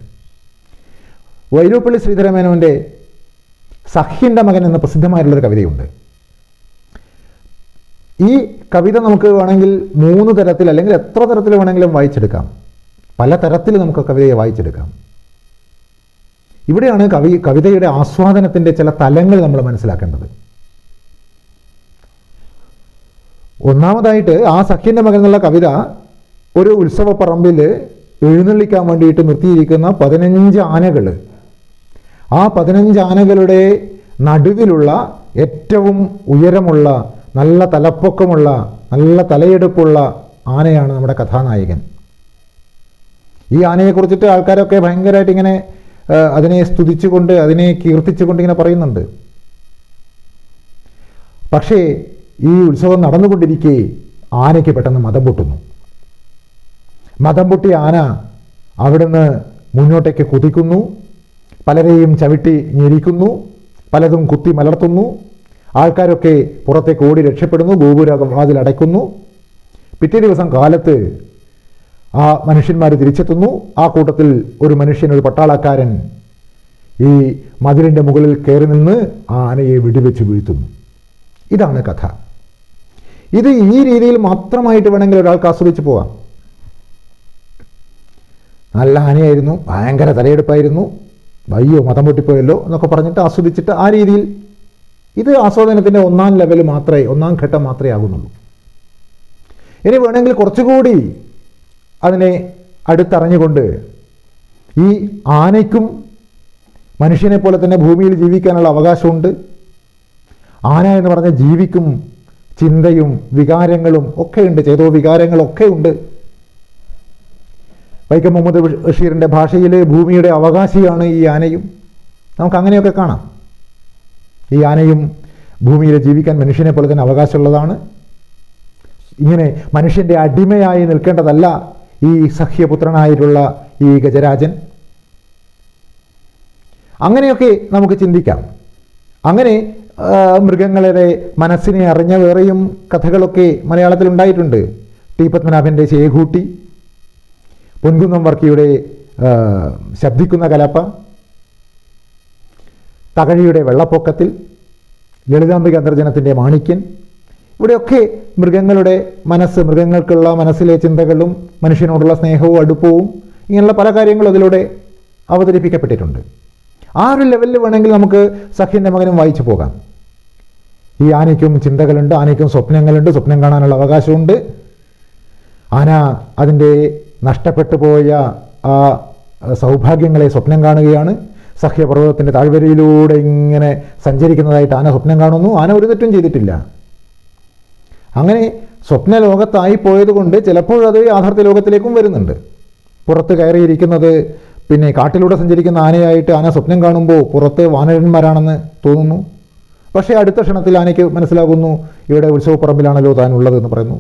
വൈലോപ്പിള്ളി ശ്രീധരമേനോൻ്റെ സഖ്യൻ്റെ മകൻ എന്ന പ്രസിദ്ധമായിട്ടുള്ളൊരു കവിതയുണ്ട്. ഈ കവിത നമുക്ക് വേണമെങ്കിൽ 3 തരത്തിൽ അല്ലെങ്കിൽ എത്ര തരത്തിൽ വേണമെങ്കിലും വായിച്ചെടുക്കാം. പല തരത്തിൽ നമുക്ക് കവിതയെ വായിച്ചെടുക്കാം. ഇവിടെയാണ് കവിതയുടെ ആസ്വാദനത്തിൻ്റെ ചില തലങ്ങൾ നമ്മൾ മനസ്സിലാക്കേണ്ടത്. ഒന്നാമതായിട്ട് ആ സഖ്യൻ്റെ മകൻ എന്നുള്ള കവിത ഒരു ഉത്സവപ്പറമ്പിൽ എഴുന്നള്ളിക്കാൻ വേണ്ടിയിട്ട് നിർത്തിയിരിക്കുന്ന 15 ആനകൾ, ആ 15 ആനകളുടെ നടുവിലുള്ള ഏറ്റവും ഉയരമുള്ള, നല്ല തലപ്പൊക്കമുള്ള, നല്ല തലയെടുപ്പുള്ള ആനയാണ് നമ്മുടെ കഥാനായകൻ. ഈ ആനയെക്കുറിച്ചിട്ട് ആൾക്കാരൊക്കെ ഭയങ്കരമായിട്ട് ഇങ്ങനെ അതിനെ സ്തുതിച്ചുകൊണ്ട്, അതിനെ കീർത്തിച്ചുകൊണ്ട് ഇങ്ങനെ പറയുന്നുണ്ട്. പക്ഷേ ഈ ഉത്സവം നടന്നുകൊണ്ടിരിക്കെ ആനയ്ക്ക് പെട്ടെന്ന് മദം പൊട്ടുന്നു. മദം പൊട്ടിയ ആന അവിടുന്ന് മുന്നോട്ടേക്ക് കുതിക്കുന്നു, പലരെയും ചവിട്ടി ഞെരിക്കുന്നു, പലതും കുത്തി മലർത്തുന്നു. ആൾക്കാരൊക്കെ പുറത്തേക്ക് ഓടി രക്ഷപ്പെടുന്നു, ഗോപുരവാതിൽ അടയ്ക്കുന്നു. പിറ്റേ ദിവസം കാലത്ത് ആ മനുഷ്യന്മാർ തിരിച്ചെത്തുന്നു. ആ കൂട്ടത്തിൽ ഒരു മനുഷ്യൻ, ഒരു പട്ടാളക്കാരൻ ഈ മതിലിൻ്റെ മുകളിൽ കയറി നിന്ന് ആ ആനയെ വെടിവെച്ച് വീഴ്ത്തുന്നു. ഇതാണ് കഥ. ഇത് ഈ രീതിയിൽ മാത്രമായിട്ട് വേണമെങ്കിൽ ഒരാൾക്ക് ആസ്വദിച്ച് പോകാം. നല്ല ആനയായിരുന്നു, ഭയങ്കര തലയെടുപ്പായിരുന്നു, അയ്യോ മതം പൊട്ടിപ്പോയല്ലോ എന്നൊക്കെ പറഞ്ഞിട്ട് ആസ്വദിച്ചിട്ട് ആ രീതിയിൽ, ഇത് ആസ്വാദനത്തിൻ്റെ ഒന്നാം ഘട്ടം മാത്രമേ ആകുന്നുള്ളൂ. ഇനി വേണമെങ്കിൽ കുറച്ചുകൂടി അതിനെ അടുത്തറിഞ്ഞുകൊണ്ട് ഈ ആനയ്ക്കും മനുഷ്യനെ പോലെ തന്നെ ഭൂമിയിൽ ജീവിക്കാനുള്ള അവകാശമുണ്ട്. ആന എന്ന് പറഞ്ഞ ജീവിക്കും ചിന്തയും വികാരങ്ങളും ഒക്കെയുണ്ട്, ചേതോ വികാരങ്ങളൊക്കെ ഉണ്ട്. വൈക്കം മുഹമ്മദ് ബഷീറിൻ്റെ ഭാഷയിൽ ഭൂമിയുടെ അവകാശിയാണ് ഈ ആനയും. നമുക്ക് അങ്ങനെയൊക്കെ കാണാം. ഈ ആനയും ഭൂമിയിൽ ജീവിക്കാൻ മനുഷ്യനെ പോലെ തന്നെ അവകാശമുള്ളതാണ്. ഇങ്ങനെ മനുഷ്യൻ്റെ അടിമയായി നിൽക്കേണ്ടതല്ല ഈ സഖ്യപുത്രനായിട്ടുള്ള ഈ ഗജരാജൻ. അങ്ങനെയൊക്കെ നമുക്ക് ചിന്തിക്കാം. അങ്ങനെ മൃഗങ്ങളുടെ മനസ്സിനെ അറിഞ്ഞ വേറെയും കഥകളൊക്കെ മലയാളത്തിൽ ഉണ്ടായിട്ടുണ്ട്. ടി പത്മനാഭൻ്റെ ചേകൂട്ടി, പൊൻകുന്നം വർക്കിയുടെ ശബ്ദിക്കുന്ന കലപ്പ, തകഴിയുടെ വെള്ളപ്പൊക്കത്തിൽ, ലളിതാംബിക അന്തർജനത്തിൻ്റെ മാണിക്യൻ. ഇവിടെയൊക്കെ മൃഗങ്ങളുടെ മൃഗങ്ങൾക്കുള്ള മനസ്സിലെ ചിന്തകളും മനുഷ്യനോടുള്ള സ്നേഹവും അടുപ്പവും ഇങ്ങനെയുള്ള പല കാര്യങ്ങളും അതിലൂടെ അവതരിപ്പിക്കപ്പെട്ടിട്ടുണ്ട്. ആ ഒരു ലെവലിൽ വേണമെങ്കിൽ നമുക്ക് സഖ്യൻ്റെ മകനും വായിച്ചു പോകാം. ഈ ആനയ്ക്കും ചിന്തകളുണ്ട്, ആനയ്ക്കും സ്വപ്നങ്ങളുണ്ട്, സ്വപ്നം കാണാനുള്ള അവകാശമുണ്ട്. ആന അതിൻ്റെ നഷ്ടപ്പെട്ടു പോയ ആ സൗഭാഗ്യങ്ങളെ സ്വപ്നം കാണുകയാണ്. സഖ്യപർവ്വതത്തിൻ്റെ താഴ്വരയിലൂടെ ഇങ്ങനെ സഞ്ചരിക്കുന്നതായിട്ട് ആന സ്വപ്നം കാണുന്നു. ആന ഒരു തെറ്റും ചെയ്തിട്ടില്ല. അങ്ങനെ സ്വപ്ന ലോകത്തായി പോയതുകൊണ്ട് ചിലപ്പോഴത് യാഥാർത്ഥ്യ ലോകത്തിലേക്കും വരുന്നുണ്ട്. പുറത്ത് കയറിയിരിക്കുന്നത് പിന്നെ കാട്ടിലൂടെ സഞ്ചരിക്കുന്ന ആനയായിട്ട് ആന സ്വപ്നം കാണുമ്പോൾ പുറത്ത് വാനരന്മാരാണെന്ന് തോന്നുന്നു. പക്ഷേ അടുത്ത ക്ഷണത്തിൽ ആനയ്ക്ക് മനസ്സിലാകുന്നു ഇവിടെ ഉത്സവപ്പറമ്പിലാണല്ലോ താൻ ഉള്ളത് എന്ന് പറയുന്നു.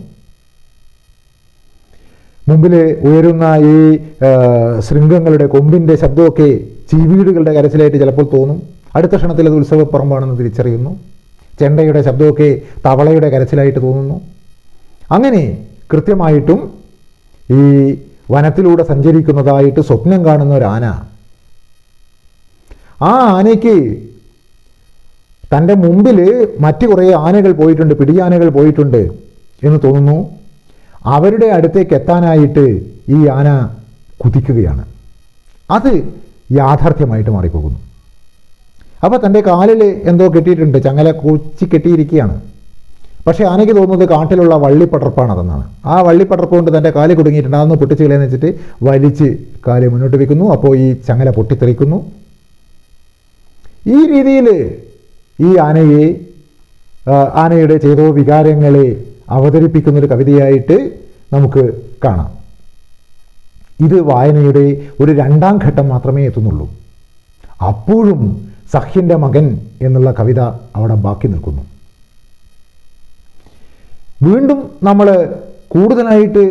മുമ്പിൽ ഉയരുന്ന ഈ ശൃംഗങ്ങളുടെ കൊമ്പിൻ്റെ ശബ്ദമൊക്കെ ചീവീടുകളുടെ കരച്ചിലായിട്ട് ചിലപ്പോൾ തോന്നും. അടുത്ത ക്ഷണത്തിൽ അത് ഉത്സവപ്പറമ്പാണെന്ന് തിരിച്ചറിയുന്നു. ചെണ്ടയുടെ ശബ്ദമൊക്കെ തവളയുടെ കരച്ചിലായിട്ട് തോന്നുന്നു. അങ്ങനെ കൃത്യമായിട്ടും ഈ വനത്തിലൂടെ സഞ്ചരിക്കുന്നതായിട്ട് സ്വപ്നം കാണുന്ന ഒരു ആന, ആ ആനയ്ക്ക് തൻ്റെ മുമ്പിൽ മറ്റു കുറേ ആനകൾ പോയിട്ടുണ്ട്, പിടിയാനകൾ പോയിട്ടുണ്ട് എന്ന് തോന്നുന്നു. അവരുടെ അടുത്തേക്ക് എത്താനായിട്ട് ഈ ആന കുതിക്കുകയാണ്. അത് യാഥാർത്ഥ്യമായിട്ട് മാറിപ്പോകുന്നു. അപ്പോൾ തൻ്റെ കാലിൽ എന്തോ കെട്ടിയിട്ടുണ്ട്, ചങ്ങല കൊച്ചി കെട്ടിയിരിക്കുകയാണ്. പക്ഷേ ആനയ്ക്ക് തോന്നുന്നത് കാട്ടിലുള്ള വള്ളിപ്പടർപ്പാണതെന്നാണ്. ആ വള്ളിപ്പടർപ്പ് കൊണ്ട് തൻ്റെ കാല് കുടുങ്ങിയിട്ടുണ്ട്, അതൊന്ന് പൊട്ടിച്ച് കളയെന്ന് വെച്ചിട്ട് വലിച്ച് കാല് മുന്നോട്ട് വയ്ക്കുന്നു. അപ്പോൾ ഈ ചങ്ങല പൊട്ടിത്തെറിക്കുന്നു. ഈ രീതിയിൽ ഈ ആനയുടെ ചേതോ വികാരങ്ങളെ അവതരിപ്പിക്കുന്നൊരു കവിതയായിട്ട് നമുക്ക് കാണാം. ഇത് വായനയുടെ ഒരു രണ്ടാം ഘട്ടം മാത്രമേ എത്തുന്നുള്ളൂ. അപ്പോഴും സഖ്യൻ്റെ മകൻ എന്നുള്ള കവിത അവിടെ ബാക്കി നിൽക്കുന്നു. വീണ്ടും നമ്മൾ കൂടുതലായിട്ട്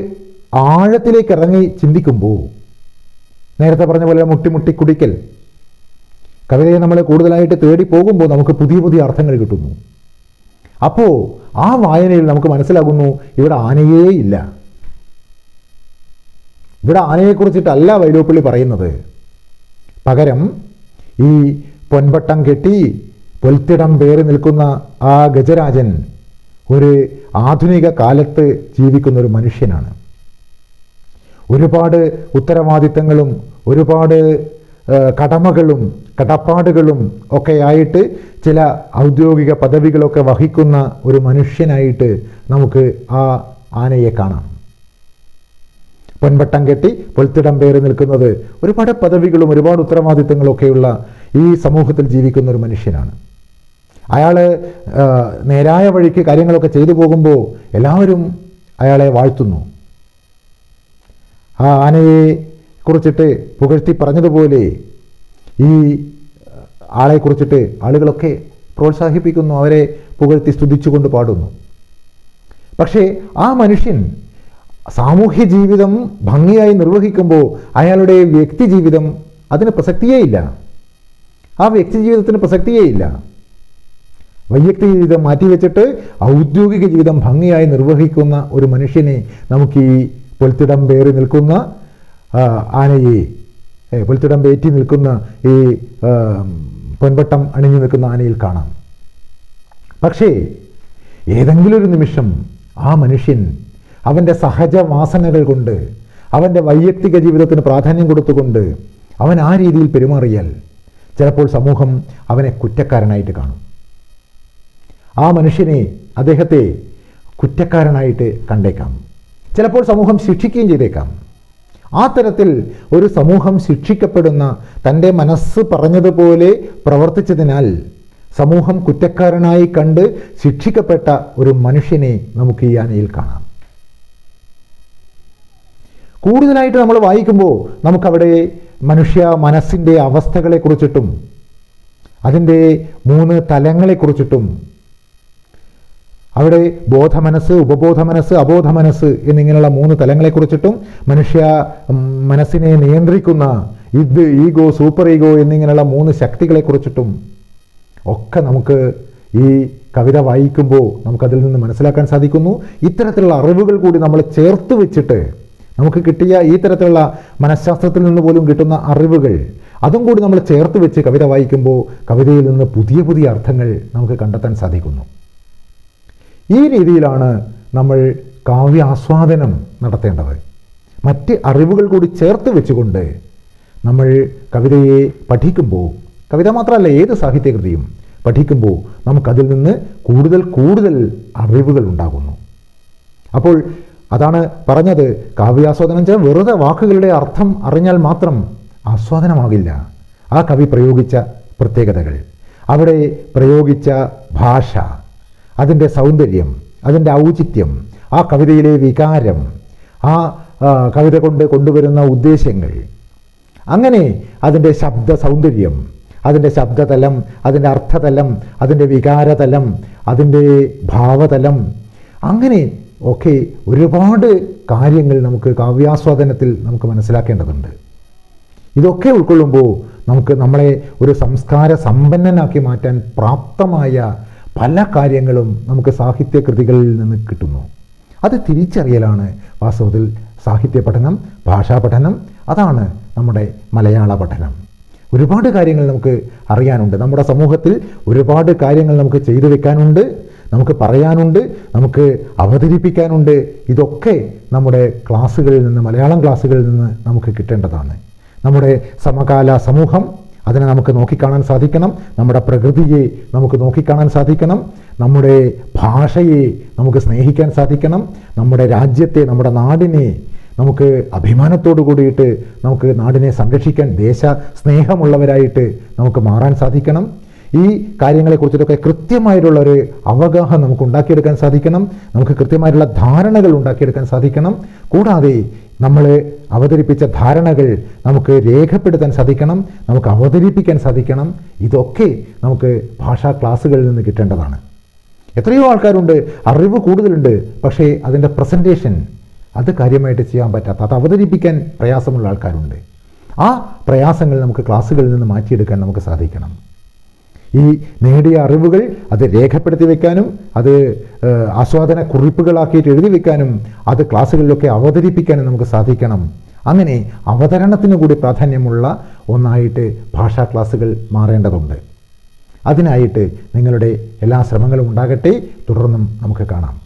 ആഴത്തിലേക്ക് ഇറങ്ങി ചിന്തിക്കുമ്പോൾ, നേരത്തെ പറഞ്ഞ പോലെ മുട്ടി കുടിക്കൽ കവിതയെ നമ്മൾ കൂടുതലായിട്ട് തേടി പോകുമ്പോൾ നമുക്ക് പുതിയ പുതിയ അർത്ഥങ്ങൾ കിട്ടുന്നു. അപ്പോൾ ആ വായനയിൽ നമുക്ക് മനസ്സിലാകുന്നു, ഇവിടെ ആനയേ ഇല്ല. ഇവിടെ ആനയെക്കുറിച്ചിട്ടല്ല വൈലോപ്പിള്ളി പറയുന്നത്. പകരം ഈ പൊൻപട്ടം കെട്ടി പൊൽത്തിടം പേറി നിൽക്കുന്ന ആ ഗജരാജൻ ഒരു ആധുനിക കാലത്ത് ജീവിക്കുന്ന ഒരു മനുഷ്യനാണ്. ഒരുപാട് ഉത്തരവാദിത്തങ്ങളും ഒരുപാട് കടമകളും കടപ്പാടുകളും ഒക്കെ ആയിട്ട് ചില ഔദ്യോഗിക പദവികളൊക്കെ വഹിക്കുന്ന ഒരു മനുഷ്യനായിട്ട് നമുക്ക് ആ ആനയെ കാണാം. പൊൻപട്ടം കെട്ടി പൊൽത്തിടം പേറി നിൽക്കുന്നത് ഒരുപാട് പദവികളും ഒരുപാട് ഉത്തരവാദിത്തങ്ങളൊക്കെയുള്ള ഈ സമൂഹത്തിൽ ജീവിക്കുന്ന ഒരു മനുഷ്യനാണ്. അയാൾ നേരായ വഴിക്ക് കാര്യങ്ങളൊക്കെ ചെയ്തു പോകുമ്പോൾ എല്ലാവരും അയാളെ വാഴ്ത്തുന്നു. ആ ആനയെ കുറിച്ചിട്ട് പുകഴ്ത്തി പറഞ്ഞതുപോലെ ഈ ആളെക്കുറിച്ചിട്ട് ആളുകളൊക്കെ പ്രോത്സാഹിപ്പിക്കുന്നു, അവരെ പുകഴ്ത്തി സ്തുതിച്ചുകൊണ്ട് പാടുന്നു. പക്ഷേ ആ മനുഷ്യൻ സാമൂഹ്യ ജീവിതം ഭംഗിയായി നിർവഹിക്കുമ്പോൾ അയാളുടെ വ്യക്തി ജീവിതം അതിന് പ്രസക്തിയേയില്ല. ആ വ്യക്തി ജീവിതത്തിന് പ്രസക്തിയേയില്ല. വൈയക്തിക ജീവിതം മാറ്റിവെച്ചിട്ട് ഔദ്യോഗിക ജീവിതം ഭംഗിയായി നിർവഹിക്കുന്ന ഒരു മനുഷ്യനെ നമുക്ക് ഈ പൊൽത്തിടം പേറി നിൽക്കുന്ന ആനയെ, പൊൽത്തിടം പേറ്റി നിൽക്കുന്ന ഈ പൊൻപട്ടം അണിഞ്ഞു നിൽക്കുന്ന ആനയിൽ കാണാം. പക്ഷേ ഏതെങ്കിലും ഒരു നിമിഷം ആ മനുഷ്യൻ അവൻ്റെ സഹജവാസനകൾ കൊണ്ട്, അവൻ്റെ വൈയക്തിക ജീവിതത്തിന് പ്രാധാന്യം കൊടുത്തുകൊണ്ട് അവൻ ആ രീതിയിൽ പെരുമാറിയാൽ ചിലപ്പോൾ സമൂഹം അവനെ കുറ്റക്കാരനായിട്ട് കാണും. ആ മനുഷ്യനെ, അദ്ദേഹത്തെ കുറ്റക്കാരനായിട്ട് കണ്ടേക്കാം. ചിലപ്പോൾ സമൂഹം ശിക്ഷിക്കുകയും ചെയ്തേക്കാം. ആ തരത്തിൽ ഒരു സമൂഹം ശിക്ഷിക്കപ്പെടുന്ന, തൻ്റെ മനസ്സ് പറഞ്ഞതുപോലെ പ്രവർത്തിച്ചതിനാൽ സമൂഹം കുറ്റക്കാരനായി കണ്ട് ശിക്ഷിക്കപ്പെട്ട ഒരു മനുഷ്യനെ നമുക്ക് ഈ ആനയിൽ കാണാം. കൂടുതലായിട്ട് നമ്മൾ വായിക്കുമ്പോൾ നമുക്കവിടെ മനുഷ്യ മനസ്സിൻ്റെ അവസ്ഥകളെക്കുറിച്ചിട്ടും അതിൻ്റെ 3 തലങ്ങളെക്കുറിച്ചിട്ടും, അവിടെ ബോധമനസ്സ്, ഉപബോധമനസ്സ്, അബോധമനസ്സ് എന്നിങ്ങനെയുള്ള 3 തലങ്ങളെക്കുറിച്ചിട്ടും മനുഷ്യ മനസ്സിനെ നിയന്ത്രിക്കുന്ന ഇത്, ഈഗോ, സൂപ്പർ ഈഗോ എന്നിങ്ങനെയുള്ള 3 ശക്തികളെക്കുറിച്ചിട്ടും ഒക്കെ നമുക്ക് ഈ കവിത വായിക്കുമ്പോൾ നമുക്കതിൽ നിന്ന് മനസ്സിലാക്കാൻ സാധിക്കുന്നു. ഇത്തരത്തിലുള്ള അറിവുകൾ കൂടി നമ്മൾ ചേർത്ത് വെച്ചിട്ട് നമുക്ക് കിട്ടിയ ഈ തരത്തിലുള്ള മനഃശാസ്ത്രത്തിൽ നിന്ന് പോലും കിട്ടുന്ന അറിവുകൾ, അതും കൂടി നമ്മൾ ചേർത്ത് വെച്ച് കവിത വായിക്കുമ്പോൾ കവിതയിൽ നിന്ന് പുതിയ പുതിയ അർത്ഥങ്ങൾ നമുക്ക് കണ്ടെത്താൻ സാധിക്കുന്നു. ഈ രീതിയിലാണ് നമ്മൾ കാവ്യാസ്വാദനം നടത്തേണ്ടത്. മറ്റ് അറിവുകൾ കൂടി ചേർത്ത് വെച്ചുകൊണ്ട് നമ്മൾ കവിതയെ പഠിക്കുമ്പോൾ, കവിത മാത്രമല്ല ഏത് സാഹിത്യകൃതിയും പഠിക്കുമ്പോൾ നമുക്കതിൽ നിന്ന് കൂടുതൽ അറിവുകൾ ഉണ്ടാകുന്നു. അപ്പോൾ അതാണ് പറഞ്ഞത്, കാവ്യാസ്വാദനം വെച്ചാൽ വെറുതെ വാക്കുകളുടെ അർത്ഥം അറിഞ്ഞാൽ മാത്രം ആസ്വാദനമാകില്ല. ആ കവി പ്രയോഗിച്ച പ്രത്യേകതകൾ, അവിടെ പ്രയോഗിച്ച ഭാഷ, അതിൻ്റെ സൗന്ദര്യം, അതിൻ്റെ ഔചിത്യം, ആ കവിതയിലെ വികാരം, ആ കവിത കൊണ്ട് കൊണ്ടുവരുന്ന ഉദ്ദേശ്യങ്ങൾ, അങ്ങനെ അതിൻ്റെ ശബ്ദ സൗന്ദര്യം, അതിൻ്റെ ശബ്ദതലം, അതിൻ്റെ അർത്ഥതലം, അതിൻ്റെ വികാരതലം, അതിൻ്റെ ഭാവതലം, അങ്ങനെ ഒക്കെ ഒരുപാട് കാര്യങ്ങൾ നമുക്ക് കാവ്യാസ്വാദനത്തിൽ നമുക്ക് മനസ്സിലാക്കേണ്ടതുണ്ട്. ഇതൊക്കെ ഉൾക്കൊള്ളുമ്പോൾ നമ്മളെ ഒരു സംസ്കാര സമ്പന്നനാക്കി മാറ്റാൻ പ്രാപ്തമായ പല കാര്യങ്ങളും നമുക്ക് സാഹിത്യകൃതികളിൽ നിന്ന് കിട്ടുന്നു. അത് തിരിച്ചറിയലാണ് വാസ്തവത്തിൽ സാഹിത്യ പഠനം, ഭാഷാ പഠനം. അതാണ് നമ്മുടെ മലയാള പഠനം. ഒരുപാട് കാര്യങ്ങൾ നമുക്ക് അറിയാനുണ്ട്. നമ്മുടെ സമൂഹത്തിൽ ഒരുപാട് കാര്യങ്ങൾ നമുക്ക് ചെയ്തു വെക്കാനുണ്ട്, നമുക്ക് പറയാനുണ്ട്, നമുക്ക് അവതരിപ്പിക്കാനുണ്ട്. ഇതൊക്കെ നമ്മുടെ ക്ലാസ്സുകളിൽ നിന്ന്, മലയാളം ക്ലാസ്സുകളിൽ നിന്ന് നമുക്ക് കിട്ടേണ്ടതാണ്. നമ്മുടെ സമകാല സമൂഹം, അതിനെ നമുക്ക് നോക്കിക്കാണാൻ സാധിക്കണം. നമ്മുടെ പ്രകൃതിയെ നമുക്ക് നോക്കിക്കാണാൻ സാധിക്കണം. നമ്മുടെ ഭാഷയെ നമുക്ക് സ്നേഹിക്കാൻ സാധിക്കണം. നമ്മുടെ രാജ്യത്തെ, നമ്മുടെ നാടിനെ നമുക്ക് അഭിമാനത്തോടു കൂടിയിട്ട് നമുക്ക് നാടിനെ സംരക്ഷിക്കാൻ ദേശ സ്നേഹമുള്ളവരായിട്ട് നമുക്ക് മാറാൻ സാധിക്കണം. ഈ കാര്യങ്ങളെക്കുറിച്ചിട്ടൊക്കെ കൃത്യമായിട്ടുള്ളൊരു അവഗാഹം നമുക്ക് ഉണ്ടാക്കിയെടുക്കാൻ സാധിക്കണം. നമുക്ക് കൃത്യമായിട്ടുള്ള ധാരണകൾ ഉണ്ടാക്കിയെടുക്കാൻ സാധിക്കണം. കൂടാതെ നമ്മൾ അവതരിപ്പിച്ച ധാരണകൾ നമുക്ക് രേഖപ്പെടുത്താൻ സാധിക്കണം, നമുക്ക് അവതരിപ്പിക്കാൻ സാധിക്കണം. ഇതൊക്കെ നമുക്ക് ഭാഷാ ക്ലാസ്സുകളിൽ നിന്ന് കിട്ടേണ്ടതാണ്. എത്രയോ ആൾക്കാരുണ്ട്, അറിവ് കൂടുതലുണ്ട്, പക്ഷേ അതിൻ്റെ പ്രസൻറ്റേഷൻ അത് കാര്യമായിട്ട് ചെയ്യാൻ പറ്റാത്ത, അത് അവതരിപ്പിക്കാൻ പ്രയാസമുള്ള ആൾക്കാരുണ്ട്. ആ പ്രയാസങ്ങൾ നമുക്ക് ക്ലാസ്സുകളിൽ നിന്ന് മാറ്റിയെടുക്കാൻ നമുക്ക് സാധിക്കണം. ഈ നേടിയ അറിവുകൾ അത് രേഖപ്പെടുത്തി വെക്കാനും, അത് ആസ്വാദന കുറിപ്പുകളാക്കിയിട്ട് എഴുതി വെക്കാനും, അത് ക്ലാസ്സുകളിലൊക്കെ അവതരിപ്പിക്കാനും നമുക്ക് സാധിക്കണം. അങ്ങനെ അവതരണത്തിന് കൂടി പ്രാധാന്യമുള്ള ഒന്നായിട്ട് ഭാഷാ ക്ലാസ്സുകൾ മാറേണ്ടതുണ്ട്. അതിനായിട്ട് നിങ്ങളുടെ എല്ലാ ശ്രമങ്ങളും ഉണ്ടാകട്ടെ. തുടർന്നും നമുക്ക് കാണാം.